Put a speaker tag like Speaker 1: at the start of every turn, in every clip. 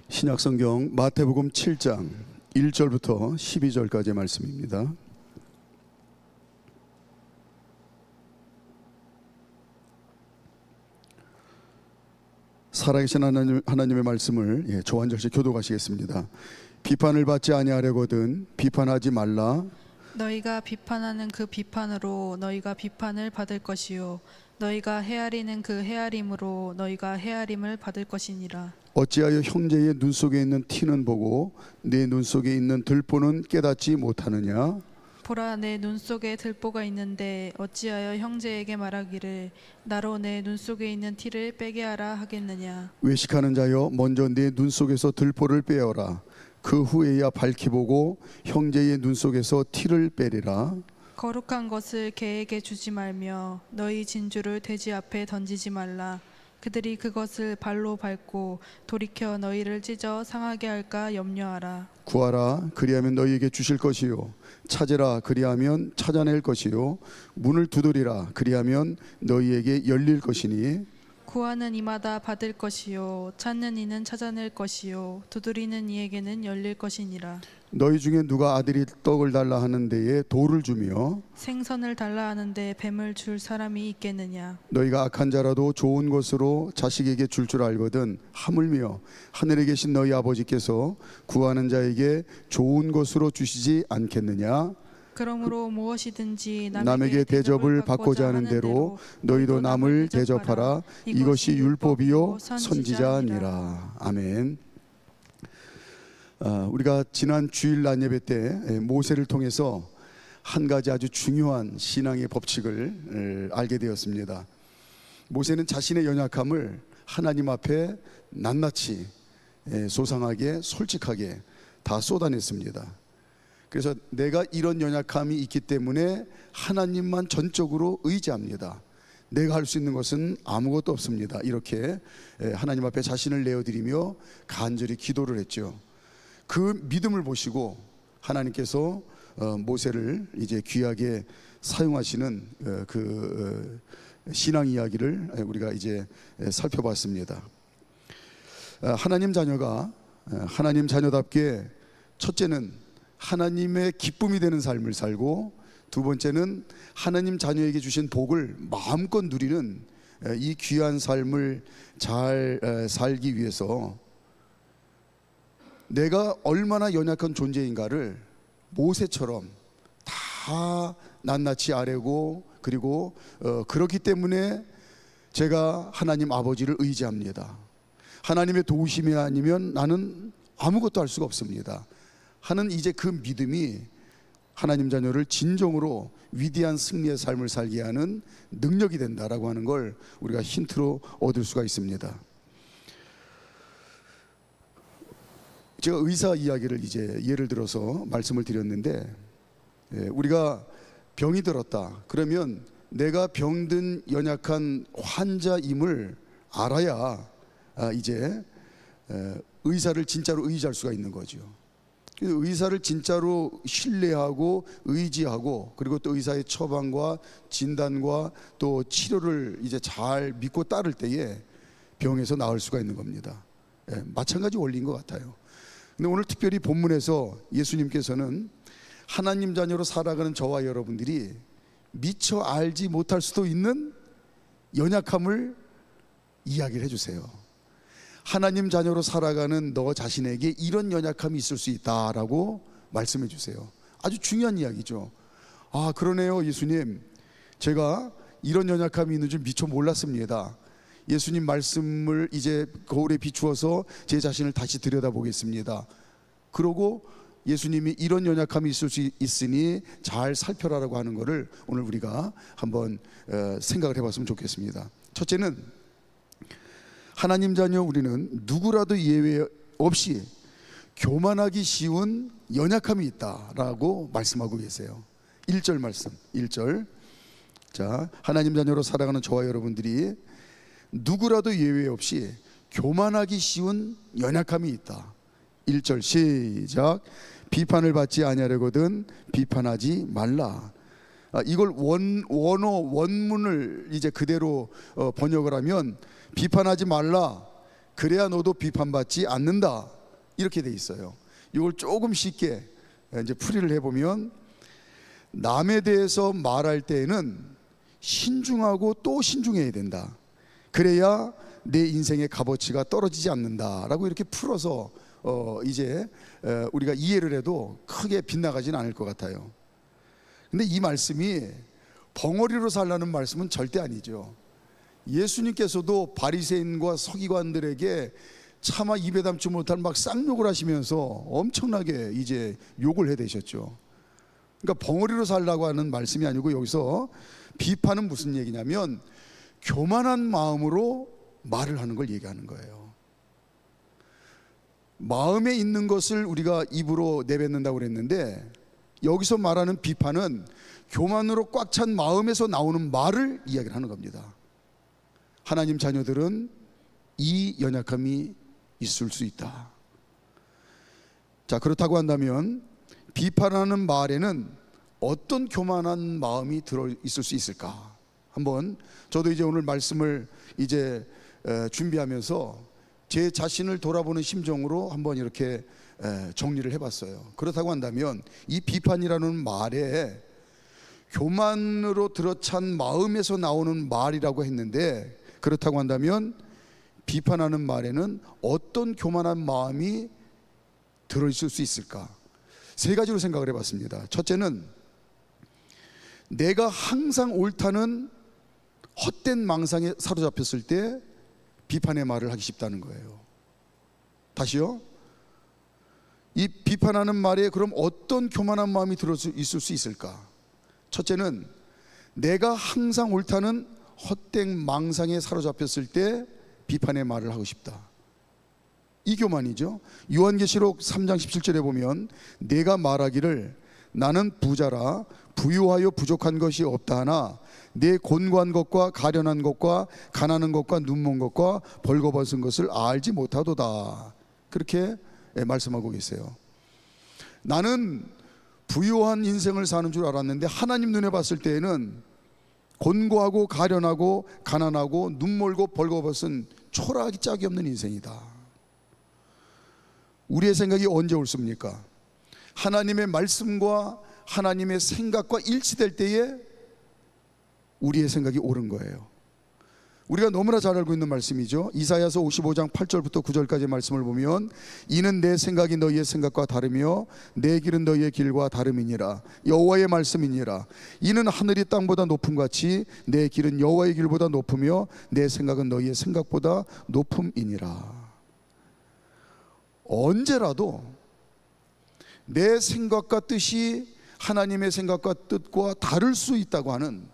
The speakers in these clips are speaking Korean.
Speaker 1: 신약성경 마태복음 7장 1절부터 12절까지의 말씀입니다. 살아계신 하나님의 말씀을 저 한 절씩 교독하시겠습니다. 비판을 받지 아니하려거든 비판하지 말라.
Speaker 2: 너희가 비판하는 그 비판으로 너희가 비판을 받을 것이요 너희가 헤아리는 그 헤아림으로 너희가 헤아림을 받을 것이니라.
Speaker 1: 어찌하여 형제의 눈 속에 있는 티는 보고 내 눈 속에 있는 들보는 깨닫지 못하느냐?
Speaker 2: 보라, 내 눈 속에 들보가 있는데 어찌하여 형제에게 말하기를 나로 내 눈 속에 있는 티를 빼게 하라 하겠느냐.
Speaker 1: 외식하는 자여 먼저 내 눈 속에서 들보를 빼어라. 그 후에야 밝히 보고 형제의 눈 속에서 티를 빼리라.
Speaker 2: 거룩한 것을 개에게 주지 말며 너희 진주를 돼지 앞에 던지지 말라. 그들이 그것을 발로 밟고 돌이켜 너희를 찢어 상하게 할까 염려하라.
Speaker 1: 구하라 그리하면 너희에게 주실 것이요 찾으라 그리하면 찾아낼 것이요 문을 두드리라 그리하면 너희에게 열릴 것이니
Speaker 2: 구하는 이마다 받을 것이요 찾는 이는 찾아낼 것이요 두드리는 이에게는 열릴 것이니라.
Speaker 1: 너희 중에 누가 아들이 떡을 달라 하는 데에 돌을 주며
Speaker 2: 생선을 달라 하는데 뱀을 줄 사람이 있겠느냐.
Speaker 1: 너희가 악한 자라도 좋은 것으로 자식에게 줄 알거든 하물며 하늘에 계신 너희 아버지께서 구하는 자에게 좋은 것으로 주시지 않겠느냐.
Speaker 2: 그러므로 무엇이든지
Speaker 1: 남에게 대접을 받고자 하는 대로 너희도 남을 대접하라. 이것이 율법이요 선지자니라. 아멘. 우리가 지난 주일 낮 예배 때 모세를 통해서 한 가지 아주 중요한 신앙의 법칙을 알게 되었습니다. 모세는 자신의 연약함을 하나님 앞에 낱낱이 소상하게 솔직하게 다 쏟아냈습니다. 그래서 내가 이런 연약함이 있기 때문에 하나님만 전적으로 의지합니다. 내가 할 수 있는 것은 아무것도 없습니다. 이렇게 하나님 앞에 자신을 내어드리며 간절히 기도를 했죠. 그 믿음을 보시고 하나님께서 모세를 이제 귀하게 사용하시는 그 신앙 이야기를 우리가 이제 살펴봤습니다. 하나님 자녀가 하나님 자녀답게 첫째는 하나님의 기쁨이 되는 삶을 살고 두 번째는 하나님 자녀에게 주신 복을 마음껏 누리는 이 귀한 삶을 잘 살기 위해서 내가 얼마나 연약한 존재인가를 모세처럼 다 낱낱이 아뢰고 그리고 그렇기 때문에 제가 하나님 아버지를 의지합니다. 하나님의 도우심이 아니면 나는 아무것도 할 수가 없습니다 하는 이제 그 믿음이 하나님 자녀를 진정으로 위대한 승리의 삶을 살게 하는 능력이 된다라고 하는 걸 우리가 힌트로 얻을 수가 있습니다. 제가 의사 이야기를 이제 예를 들어서 말씀을 드렸는데 우리가 병이 들었다 그러면 내가 병든 연약한 환자임을 알아야 이제 의사를 진짜로 의지할 수가 있는 거죠. 의사를 진짜로 신뢰하고 의지하고 그리고 또 의사의 처방과 진단과 또 치료를 이제 잘 믿고 따를 때에 병에서 나을 수가 있는 겁니다. 마찬가지 원리인 것 같아요. 근데 오늘 특별히 본문에서 예수님께서는 하나님 자녀로 살아가는 저와 여러분들이 미처 알지 못할 수도 있는 연약함을 이야기를 해주세요. 하나님 자녀로 살아가는 너 자신에게 이런 연약함이 있을 수 있다라고 말씀해 주세요. 아주 중요한 이야기죠. 아, 그러네요 예수님, 제가 이런 연약함이 있는 줄 미처 몰랐습니다. 예수님 말씀을 이제 거울에 비추어서 제 자신을 다시 들여다보겠습니다. 그러고 예수님이 이런 연약함이 있을 수 있으니 잘 살펴라라고 하는 것을 오늘 우리가 한번 생각을 해봤으면 좋겠습니다. 첫째는 하나님 자녀 우리는 누구라도 예외 없이 교만하기 쉬운 연약함이 있다라고 말씀하고 계세요. 1절 말씀 1절. 자, 하나님 자녀로 살아가는 저와 여러분들이 누구라도 예외 없이 교만하기 쉬운 연약함이 있다. 1절 시작. 비판을 받지 아니하려거든 비판하지 말라. 이걸 원문을 이제 그대로 번역을 하면 비판하지 말라. 그래야 너도 비판받지 않는다. 이렇게 돼 있어요. 이걸 조금 쉽게 이제 풀이를 해보면, 남에 대해서 말할 때에는 신중하고 또 신중해야 된다. 그래야 내 인생의 값어치가 떨어지지 않는다라고 이렇게 풀어서 이제 우리가 이해를 해도 크게 빗나가지는 않을 것 같아요. 근데 이 말씀이 벙어리로 살라는 말씀은 절대 아니죠. 예수님께서도 바리새인과 서기관들에게 차마 입에 담지 못할 막 쌍욕을 하시면서 엄청나게 이제 욕을 해대셨죠. 그러니까 벙어리로 살라고 하는 말씀이 아니고, 여기서 비판은 무슨 얘기냐면 교만한 마음으로 말을 하는 걸 얘기하는 거예요. 마음에 있는 것을 우리가 입으로 내뱉는다고 그랬는데, 여기서 말하는 비판은 교만으로 꽉 찬 마음에서 나오는 말을 이야기를 하는 겁니다. 하나님 자녀들은 이 연약함이 있을 수 있다. 자, 그렇다고 한다면 비판하는 말에는 어떤 교만한 마음이 들어 있을 수 있을까? 한번 저도 이제 오늘 말씀을 이제 준비하면서 제 자신을 돌아보는 심정으로 한번 이렇게 정리를 해봤어요. 그렇다고 한다면 이 비판이라는 말에 교만으로 들어찬 마음에서 나오는 말이라고 했는데, 그렇다고 한다면 비판하는 말에는 어떤 교만한 마음이 들어있을 수 있을까? 세 가지로 생각을 해봤습니다. 첫째는 내가 항상 옳다는 헛된 망상에 사로잡혔을 때 비판의 말을 하기 쉽다는 거예요. 다시요. 이 비판하는 말에 그럼 어떤 교만한 마음이 들어있을 수 있을까? 첫째는 내가 항상 옳다는 헛된 망상에 사로잡혔을 때 비판의 말을 하고 싶다. 이 교만이죠. 요한계시록 3장 17절에 보면 내가 말하기를 나는 부자라 부유하여 부족한 것이 없다 하나 내 곤고한 것과 가련한 것과 가난한 것과 눈먼 것과 벌거벗은 것을 알지 못하도다. 그렇게 말씀하고 계세요. 나는 부유한 인생을 사는 줄 알았는데 하나님 눈에 봤을 때에는 곤고하고 가련하고 가난하고 눈멀고 벌거벗은 초라하기 짝이 없는 인생이다. 우리의 생각이 언제 옳습니까? 하나님의 말씀과 하나님의 생각과 일치될 때에 우리의 생각이 옳은 거예요. 우리가 너무나 잘 알고 있는 말씀이죠. 이사야서 55장 8절부터 9절까지 말씀을 보면 이는 내 생각이 너희의 생각과 다르며 내 길은 너희의 길과 다름이니라. 여호와의 말씀이니라. 이는 하늘이 땅보다 높음 같이 내 길은 여호와의 길보다 높으며 내 생각은 너희의 생각보다 높음이니라. 언제라도 내 생각과 뜻이 하나님의 생각과 뜻과 다를 수 있다고 하는,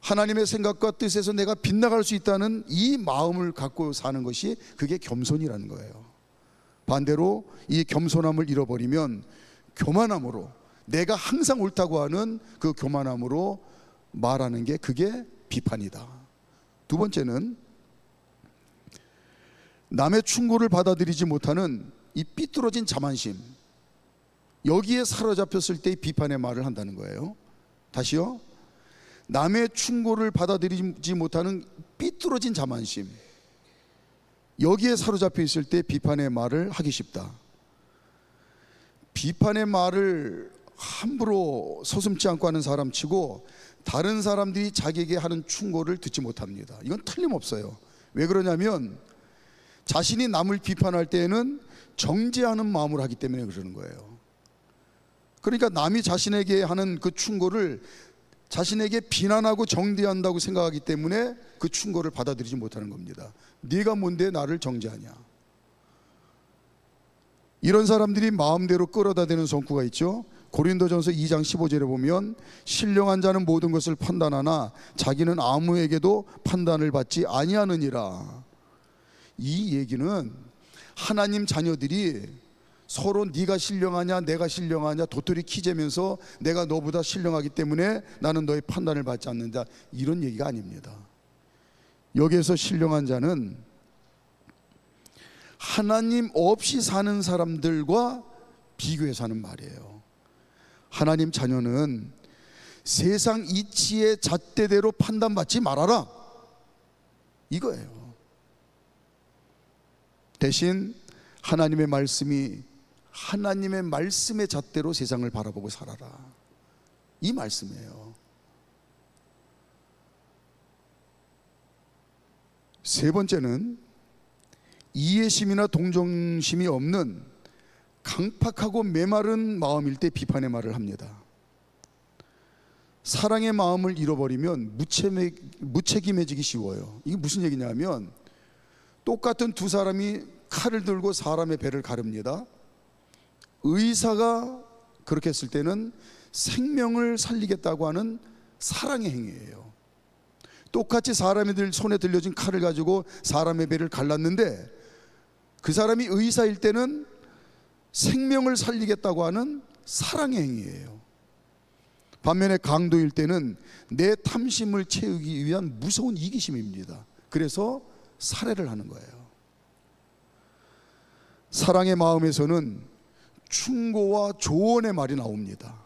Speaker 1: 하나님의 생각과 뜻에서 내가 빗나갈 수 있다는 이 마음을 갖고 사는 것이, 그게 겸손이라는 거예요. 반대로 이 겸손함을 잃어버리면 교만함으로, 내가 항상 옳다고 하는 그 교만함으로 말하는 게, 그게 비판이다. 두 번째는 남의 충고를 받아들이지 못하는 이 삐뚤어진 자만심, 여기에 사로잡혔을 때의 비판의 말을 한다는 거예요. 다시요. 남의 충고를 받아들이지 못하는 삐뚤어진 자만심, 여기에 사로잡혀 있을 때 비판의 말을 하기 쉽다. 비판의 말을 함부로 서슴지 않고 하는 사람 치고 다른 사람들이 자기에게 하는 충고를 듣지 못합니다. 이건 틀림없어요. 왜 그러냐면 자신이 남을 비판할 때에는 정죄하는 마음으로 하기 때문에 그러는 거예요. 그러니까 남이 자신에게 하는 그 충고를 자신에게 비난하고 정죄한다고 생각하기 때문에 그 충고를 받아들이지 못하는 겁니다. 네가 뭔데 나를 정죄하냐. 이런 사람들이 마음대로 끌어다 대는 성구가 있죠. 고린도전서 2장 15절에 보면 신령한 자는 모든 것을 판단하나 자기는 아무에게도 판단을 받지 아니하느니라. 이 얘기는 하나님 자녀들이 서로 네가 신령하냐 내가 신령하냐 도토리 키재면서 내가 너보다 신령하기 때문에 나는 너의 판단을 받지 않는다, 이런 얘기가 아닙니다. 여기에서 신령한 자는 하나님 없이 사는 사람들과 비교해서 하는 말이에요. 하나님 자녀는 세상 이치의 잣대대로 판단받지 말아라, 이거예요. 대신 하나님의 말씀의 잣대로 세상을 바라보고 살아라, 이 말씀이에요. 세 번째는 이해심이나 동정심이 없는 강팍하고 메마른 마음일 때 비판의 말을 합니다. 사랑의 마음을 잃어버리면 무책임해지기 쉬워요. 이게 무슨 얘기냐면, 똑같은 두 사람이 칼을 들고 사람의 배를 가릅니다. 의사가 그렇게 했을 때는 생명을 살리겠다고 하는 사랑의 행위예요. 똑같이 사람이 손에 들려진 칼을 가지고 사람의 배를 갈랐는데, 그 사람이 의사일 때는 생명을 살리겠다고 하는 사랑의 행위예요. 반면에 강도일 때는 내 탐심을 채우기 위한 무서운 이기심입니다. 그래서 살해를 하는 거예요. 사랑의 마음에서는 충고와 조언의 말이 나옵니다.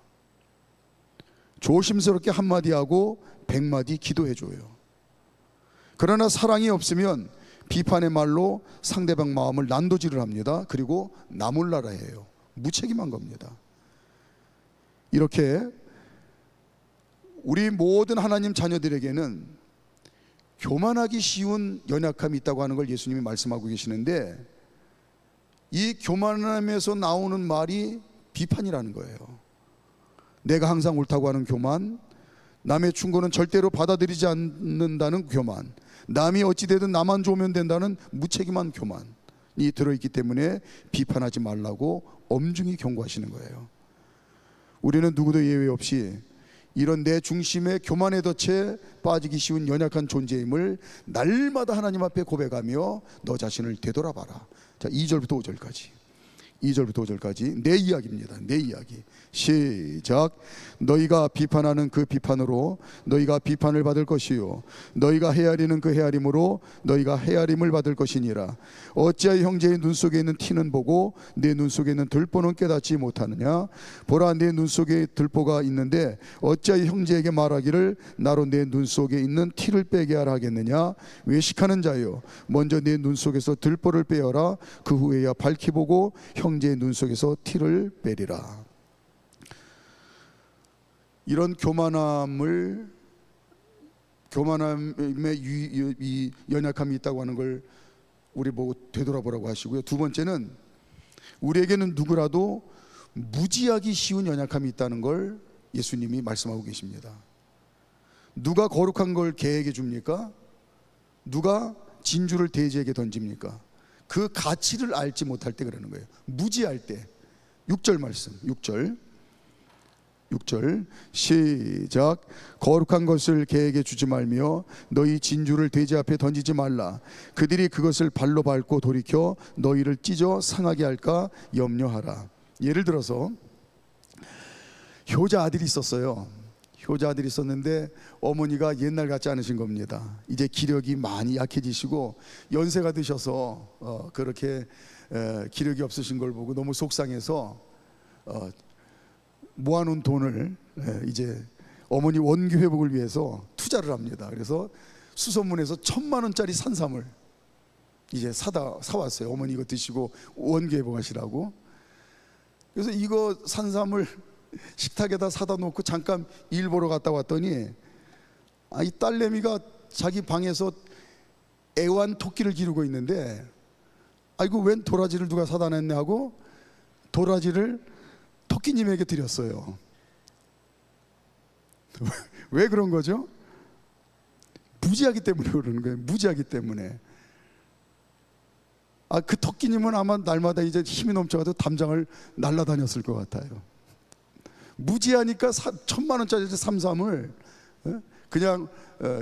Speaker 1: 조심스럽게 한마디 하고 100마디 기도해줘요. 그러나 사랑이 없으면 비판의 말로 상대방 마음을 난도질을 합니다. 그리고 나몰라라 해요. 무책임한 겁니다. 이렇게 우리 모든 하나님 자녀들에게는 교만하기 쉬운 연약함이 있다고 하는 걸 예수님이 말씀하고 계시는데, 이 교만함에서 나오는 말이 비판이라는 거예요. 내가 항상 옳다고 하는 교만, 남의 충고는 절대로 받아들이지 않는다는 교만, 남이 어찌되든 나만 좋으면 된다는 무책임한 교만이 들어있기 때문에 비판하지 말라고 엄중히 경고하시는 거예요. 우리는 누구도 예외 없이 이런 내 중심의 교만의 덫에 빠지기 쉬운 연약한 존재임을 날마다 하나님 앞에 고백하며 너 자신을 되돌아봐라. 자, 2절부터 5절까지, 2절부터 5절까지 내 이야기입니다. 내 이야기. 시작. 너희가 비판하는 그 비판으로 너희가 비판을 받을 것이요, 너희가 헤아리는 그 헤아림으로 너희가 헤아림을 받을 것이니라. 어찌하여 형제의 눈 속에 있는 티는 보고 내 눈 속에 있는 들보는 깨닫지 못하느냐. 보라, 내 눈 속에 들보가 있는데 어찌하여 형제에게 말하기를 나로 내 눈 속에 있는 티를 빼게 하라 하겠느냐. 외식하는 자여, 먼저 내 눈 속에서 들보를 빼어라. 그 후에야 밝히 보고 형제의 눈 속에서 티를 빼리라. 이런 교만함의 이 연약함이 있다고 하는 걸 우리 보고 되돌아보라고 하시고요. 두 번째는 우리에게는 누구라도 무지하기 쉬운 연약함이 있다는 걸 예수님이 말씀하고 계십니다. 누가 거룩한 걸 개에게 줍니까? 누가 진주를 돼지에게 던집니까? 그 가치를 알지 못할 때 그러는 거예요. 무지할 때. 6절 말씀, 6절 시작. 거룩한 것을 개에게 주지 말며 너희 진주를 돼지 앞에 던지지 말라. 그들이 그것을 발로 밟고 돌이켜 너희를 찢어 상하게 할까 염려하라. 예를 들어서 효자 아들이 있었어요. 효자 아들이 있었는데 어머니가 옛날 같지 않으신 겁니다. 이제 기력이 많이 약해지시고 연세가 드셔서 그렇게 기력이 없으신 걸 보고 너무 속상해서 모아놓은 돈을 이제 어머니 원기 회복을 위해서 투자를 합니다. 그래서 수소문에서 1,000만 원짜리 산삼을 이제 사왔어요. 어머니 이거 드시고 원기 회복하시라고. 그래서 이거 산삼을 식탁에다 사다 놓고 잠깐 일 보러 갔다 왔더니 이 딸내미가 자기 방에서 애완 토끼를 기르고 있는데 이거 웬 도라지를 누가 사다 냈네 하고 도라지를 토끼님에게 드렸어요. 왜 그런 거죠? 무지하기 때문에 그러는 거예요. 무지하기 때문에. 그 토끼님은 아마 날마다 이제 힘이 넘쳐가지고 담장을 날아다녔을 것 같아요. 무지하니까 1,000만 원짜리 삼삼을 그냥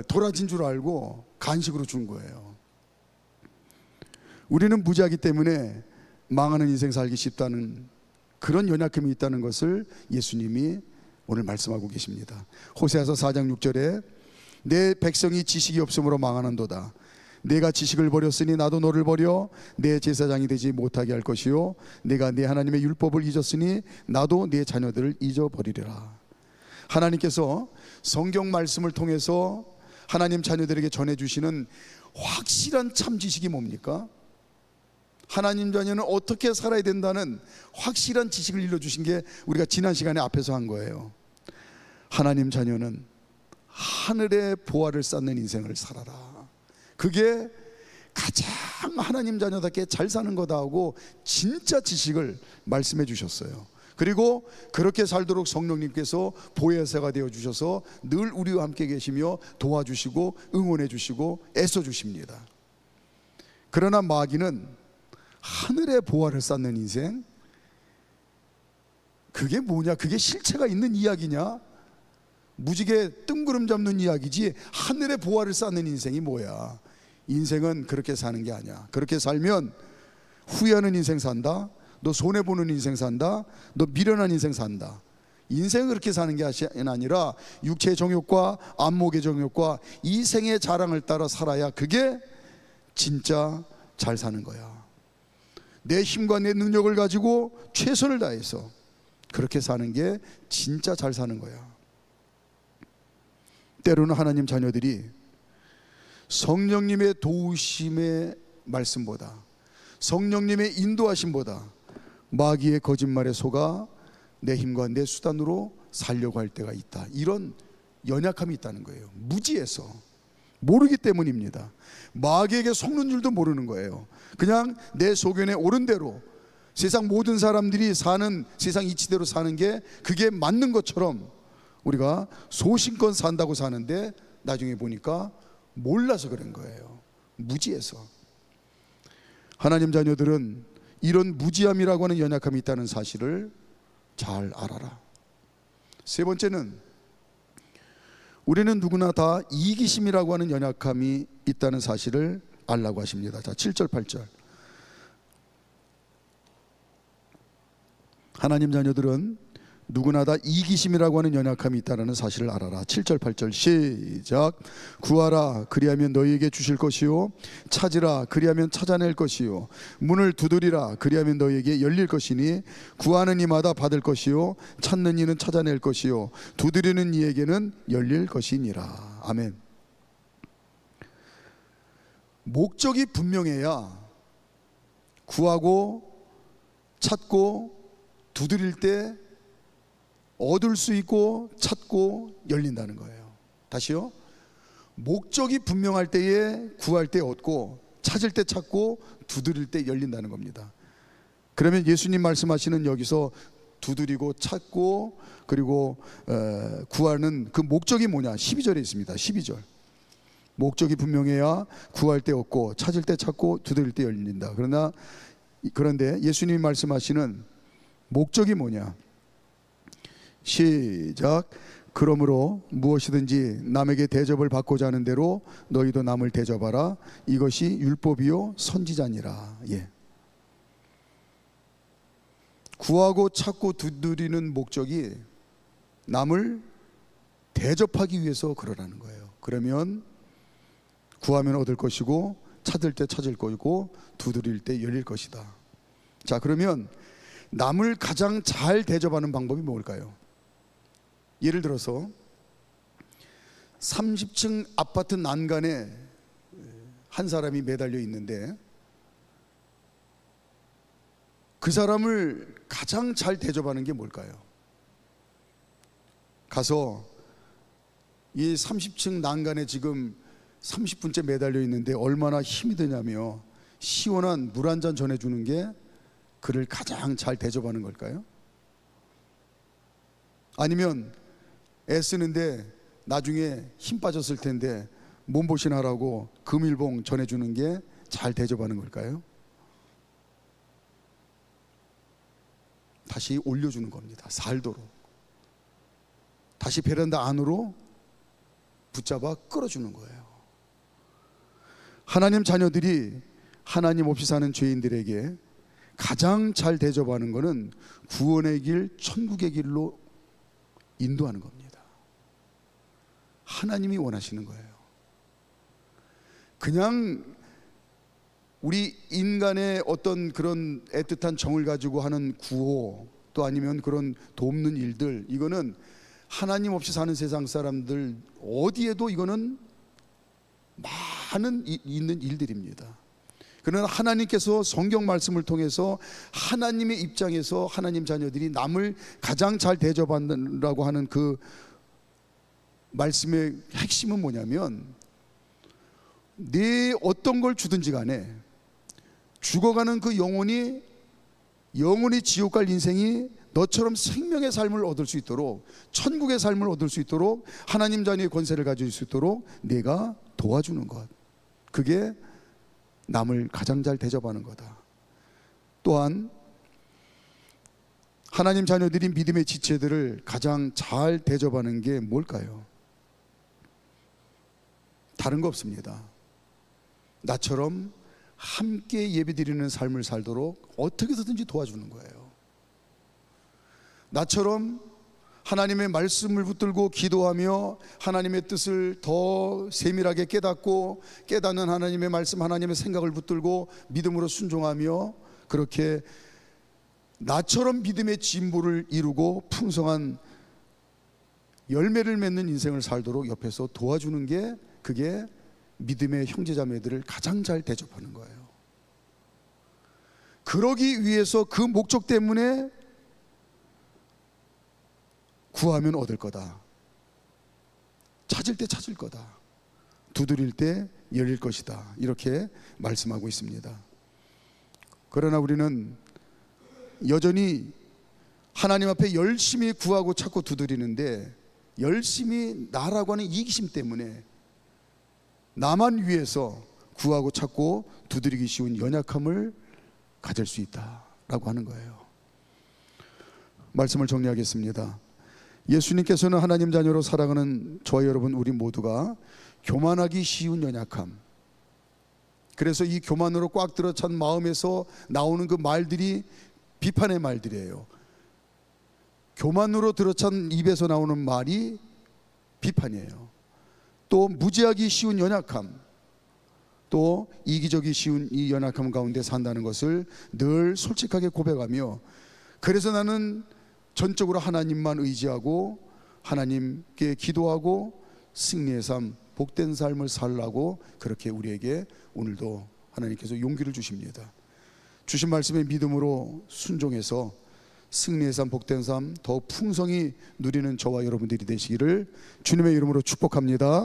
Speaker 1: 도라지인 줄 알고 간식으로 준 거예요. 우리는 무지하기 때문에 망하는 인생 살기 쉽다는 그런 연약함이 있다는 것을 예수님이 오늘 말씀하고 계십니다. 호세아서 4장 6절에 내 백성이 지식이 없으므로 망하는도다. 내가 지식을 버렸으니 나도 너를 버려 내 제사장이 되지 못하게 할 것이요, 내가 내 하나님의 율법을 잊었으니 나도 내 자녀들을 잊어버리리라. 하나님께서 성경 말씀을 통해서 하나님 자녀들에게 전해주시는 확실한 참 지식이 뭡니까? 하나님 자녀는 어떻게 살아야 된다는 확실한 지식을 일러주신 게 우리가 지난 시간에 앞에서 한 거예요. 하나님 자녀는 하늘의 보화를 쌓는 인생을 살아라. 그게 가장 하나님 자녀답게 잘 사는 거다 하고 진짜 지식을 말씀해 주셨어요. 그리고 그렇게 살도록 성령님께서 보혜사가 되어 주셔서 늘 우리와 함께 계시며 도와주시고 응원해 주시고 애써 주십니다. 그러나 마귀는 하늘의 보화를 쌓는 인생, 그게 뭐냐? 그게 실체가 있는 이야기냐? 무지개 뜬구름 잡는 이야기지 하늘의 보화를 쌓는 인생이 뭐야? 인생은 그렇게 사는 게 아니야. 그렇게 살면 후회하는 인생 산다, 너 손해보는 인생 산다, 너 미련한 인생 산다. 인생은 그렇게 사는 게 아니라 육체의 정욕과 안목의 정욕과 이 생의 자랑을 따라 살아야 그게 진짜 잘 사는 거야. 내 힘과 내 능력을 가지고 최선을 다해서 그렇게 사는 게 진짜 잘 사는 거야. 때로는 하나님 자녀들이 성령님의 도우심의 말씀보다, 성령님의 인도하심보다 마귀의 거짓말에 속아 내 힘과 내 수단으로 살려고 할 때가 있다. 이런 연약함이 있다는 거예요. 무지해서, 모르기 때문입니다. 마귀에게 속는 줄도 모르는 거예요. 그냥 내 소견에 옳은 대로 세상 모든 사람들이 사는 세상 이치대로 사는 게 그게 맞는 것처럼 우리가 소신껏 산다고 사는데 나중에 보니까 몰라서 그런 거예요. 무지해서. 하나님 자녀들은 이런 무지함이라고 하는 연약함이 있다는 사실을 잘 알아라. 세 번째는 우리는 누구나 다 이기심이라고 하는 연약함이 있다는 사실을 알라고 하십니다. 자, 7절 8절. 하나님 자녀들은 누구나 다 이기심이라고 하는 연약함이 있다는 사실을 알아라. 7절 8절 시작. 구하라 그리하면 너희에게 주실 것이요, 찾으라 그리하면 찾아낼 것이요, 문을 두드리라 그리하면 너희에게 열릴 것이니 구하는 이마다 받을 것이요, 찾는 이는 찾아낼 것이요, 두드리는 이에게는 열릴 것이니라. 아멘. 목적이 분명해야 구하고 찾고 두드릴 때 얻을 수 있고 찾고 열린다는 거예요. 다시요. 목적이 분명할 때에 구할 때 얻고 찾을 때 찾고 두드릴 때 열린다는 겁니다. 그러면 예수님 말씀하시는 여기서 두드리고 찾고 그리고 구하는 그 목적이 뭐냐? 12절에 있습니다. 12절. 목적이 분명해야 구할 때 얻고 찾을 때 찾고 두드릴 때 열린다. 그런데 예수님이 말씀하시는 목적이 뭐냐? 시작. 그러므로 무엇이든지 남에게 대접을 받고자 하는 대로 너희도 남을 대접하라. 이것이 율법이요 선지자니라. 예. 구하고 찾고 두드리는 목적이 남을 대접하기 위해서 그러라는 거예요. 그러면 구하면 얻을 것이고 찾을 때 찾을 것이고 두드릴 때 열릴 것이다. 자, 그러면 남을 가장 잘 대접하는 방법이 뭘까요? 예를 들어서 30층 아파트 난간에 한 사람이 매달려 있는데 그 사람을 가장 잘 대접하는 게 뭘까요? 가서 이 30층 난간에 지금 30분째 매달려 있는데 얼마나 힘이 드냐며 시원한 물 한 잔 전해주는 게 그를 가장 잘 대접하는 걸까요? 아니면 애쓰는데 나중에 힘 빠졌을 텐데 몸보신하라고 금일봉 전해주는 게 잘 대접하는 걸까요? 다시 올려주는 겁니다. 살도록. 다시 베란다 안으로 붙잡아 끌어주는 거예요. 하나님 자녀들이 하나님 없이 사는 죄인들에게 가장 잘 대접하는 것은 구원의 길, 천국의 길로 인도하는 겁니다. 하나님이 원하시는 거예요. 그냥 우리 인간의 어떤 그런 애틋한 정을 가지고 하는 구호, 또 아니면 그런 돕는 일들, 이거는 하나님 없이 사는 세상 사람들 어디에도 이거는 많은 있는 일들입니다. 그러나 하나님께서 성경 말씀을 통해서 하나님의 입장에서 하나님 자녀들이 남을 가장 잘 대접한다고 하는 그 말씀의 핵심은 뭐냐면, 네 어떤 걸 주든지 간에 죽어가는 그 영혼이 지옥 갈 인생이 너처럼 생명의 삶을 얻을 수 있도록, 천국의 삶을 얻을 수 있도록, 하나님 자녀의 권세를 가질 수 있도록 내가 도와주는 것, 그게 남을 가장 잘 대접하는 거다. 또한 하나님 자녀들이 믿음의 지체들을 가장 잘 대접하는 게 뭘까요? 다른 거 없습니다. 나처럼 함께 예배드리는 삶을 살도록 어떻게 해서든지 도와주는 거예요. 나처럼 하나님의 말씀을 붙들고 기도하며 하나님의 뜻을 더 세밀하게 깨닫고, 깨닫는 하나님의 말씀, 하나님의 생각을 붙들고 믿음으로 순종하며, 그렇게 나처럼 믿음의 진보를 이루고 풍성한 열매를 맺는 인생을 살도록 옆에서 도와주는 게, 그게 믿음의 형제자매들을 가장 잘 대접하는 거예요. 그러기 위해서, 그 목적 때문에 구하면 얻을 거다, 찾을 때 찾을 거다, 두드릴 때 열릴 것이다, 이렇게 말씀하고 있습니다. 그러나 우리는 여전히 하나님 앞에 열심히 구하고 찾고 두드리는데, 열심히 나라고 하는 이기심 때문에 나만 위해서 구하고 찾고 두드리기 쉬운 연약함을 가질 수 있다라고 하는 거예요. 말씀을 정리하겠습니다. 예수님께서는 하나님 자녀로 살아가는 저와 여러분, 우리 모두가 교만하기 쉬운 연약함, 그래서 이 교만으로 꽉 들어찬 마음에서 나오는 그 말들이 비판의 말들이에요. 교만으로 들어찬 입에서 나오는 말이 비판이에요. 또 무지하기 쉬운 연약함, 또 이기적이 쉬운 이 연약함 가운데 산다는 것을 늘 솔직하게 고백하며, 그래서 나는 전적으로 하나님만 의지하고 하나님께 기도하고 승리의 삶, 복된 삶을 살라고, 그렇게 우리에게 오늘도 하나님께서 용기를 주십니다. 주신 말씀에 믿음으로 순종해서 승리의 삶, 복된 삶 더 풍성히 누리는 저와 여러분들이 되시기를 주님의 이름으로 축복합니다.